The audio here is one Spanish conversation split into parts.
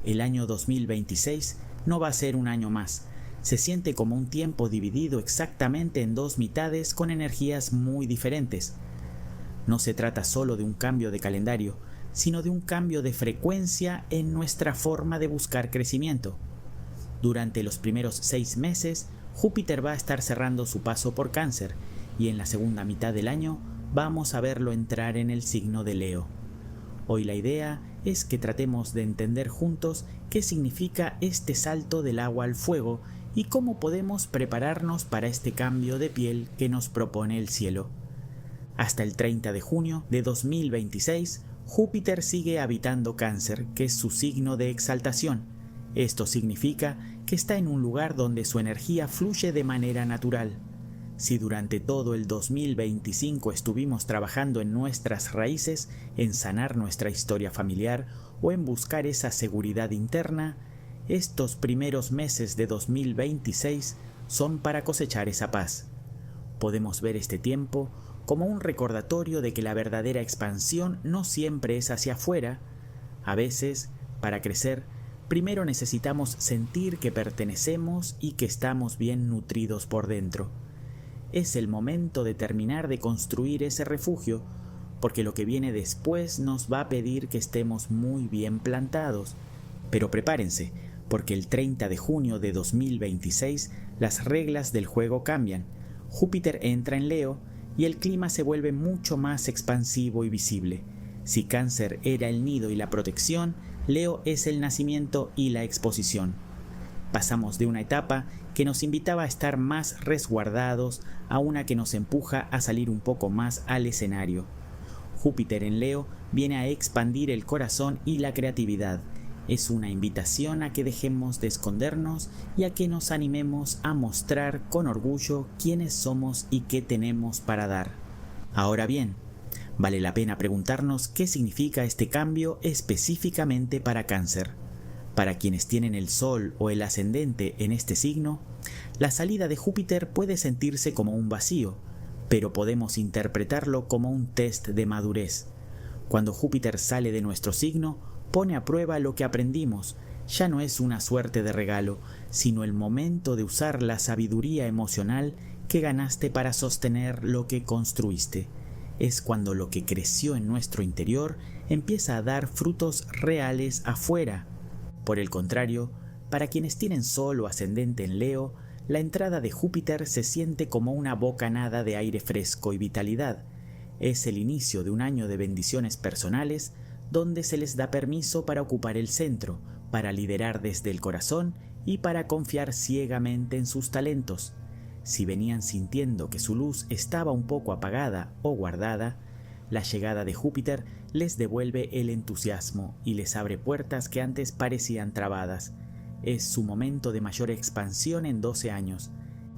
El año 2026 no va a ser un año más. Se siente como un tiempo dividido exactamente en dos mitades con energías muy diferentes. No se trata solo de un cambio de calendario, sino de un cambio de frecuencia en nuestra forma de buscar crecimiento. Durante los primeros 6 meses, Júpiter va a estar cerrando su paso por Cáncer y en la segunda mitad del año vamos a verlo entrar en el signo de Leo. Hoy la idea es que tratemos de entender juntos qué significa este salto del agua al fuego y cómo podemos prepararnos para este cambio de piel que nos propone el cielo. Hasta el 30 de junio de 2026, Júpiter sigue habitando Cáncer, que es su signo de exaltación. Esto significa que está en un lugar donde su energía fluye de manera natural. Si durante todo el 2025 estuvimos trabajando en nuestras raíces, en sanar nuestra historia familiar o en buscar esa seguridad interna, estos primeros meses de 2026 son para cosechar esa paz. Podemos ver este tiempo como un recordatorio de que la verdadera expansión no siempre es hacia afuera. A veces, para crecer, primero necesitamos sentir que pertenecemos y que estamos bien nutridos por dentro. Es el momento de terminar de construir ese refugio, porque lo que viene después nos va a pedir que estemos muy bien plantados. Pero prepárense, porque el 30 de junio de 2026 las reglas del juego cambian. Júpiter entra en Leo y el clima se vuelve mucho más expansivo y visible. Si Cáncer era el nido y la protección, Leo es el nacimiento y la exposición. Pasamos de una etapa que nos invitaba a estar más resguardados a una que nos empuja a salir un poco más al escenario. Júpiter en Leo viene a expandir el corazón y la creatividad. Es una invitación a que dejemos de escondernos y a que nos animemos a mostrar con orgullo quiénes somos y qué tenemos para dar. Ahora bien, vale la pena preguntarnos qué significa este cambio específicamente para Cáncer. Para quienes tienen el Sol o el ascendente en este signo, la salida de Júpiter puede sentirse como un vacío, pero podemos interpretarlo como un test de madurez. Cuando Júpiter sale de nuestro signo, pone a prueba lo que aprendimos. Ya no es una suerte de regalo, sino el momento de usar la sabiduría emocional que ganaste para sostener lo que construiste. Es cuando lo que creció en nuestro interior empieza a dar frutos reales afuera. Por el contrario, para quienes tienen Sol o ascendente en Leo, la entrada de Júpiter se siente como una bocanada de aire fresco y vitalidad. Es el inicio de un año de bendiciones personales donde se les da permiso para ocupar el centro, para liderar desde el corazón y para confiar ciegamente en sus talentos. Si venían sintiendo que su luz estaba un poco apagada o guardada, la llegada de Júpiter les devuelve el entusiasmo y les abre puertas que antes parecían trabadas. Es su momento de mayor expansión en 12 años.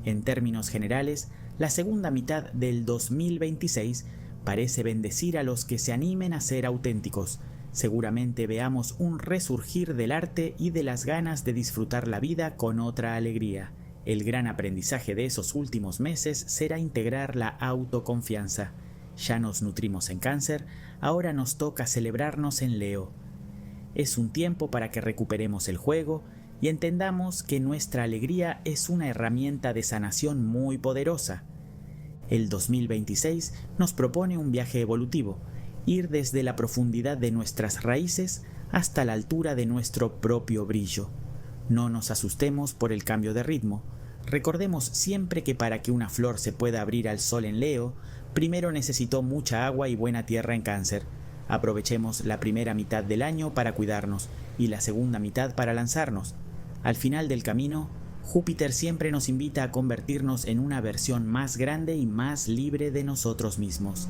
En términos generales, la segunda mitad del 2026 parece bendecir a los que se animen a ser auténticos. Seguramente veamos un resurgir del arte y de las ganas de disfrutar la vida con otra alegría. El gran aprendizaje de esos últimos meses será integrar la autoconfianza. Ya nos nutrimos en Cáncer, ahora nos toca celebrarnos en Leo. Es un tiempo para que recuperemos el juego y entendamos que nuestra alegría es una herramienta de sanación muy poderosa. El 2026 nos propone un viaje evolutivo, ir desde la profundidad de nuestras raíces hasta la altura de nuestro propio brillo. No nos asustemos por el cambio de ritmo. Recordemos siempre que para que una flor se pueda abrir al sol en Leo, primero necesitó mucha agua y buena tierra en Cáncer. Aprovechemos la primera mitad del año para cuidarnos y la segunda mitad para lanzarnos. Al final del camino, Júpiter siempre nos invita a convertirnos en una versión más grande y más libre de nosotros mismos.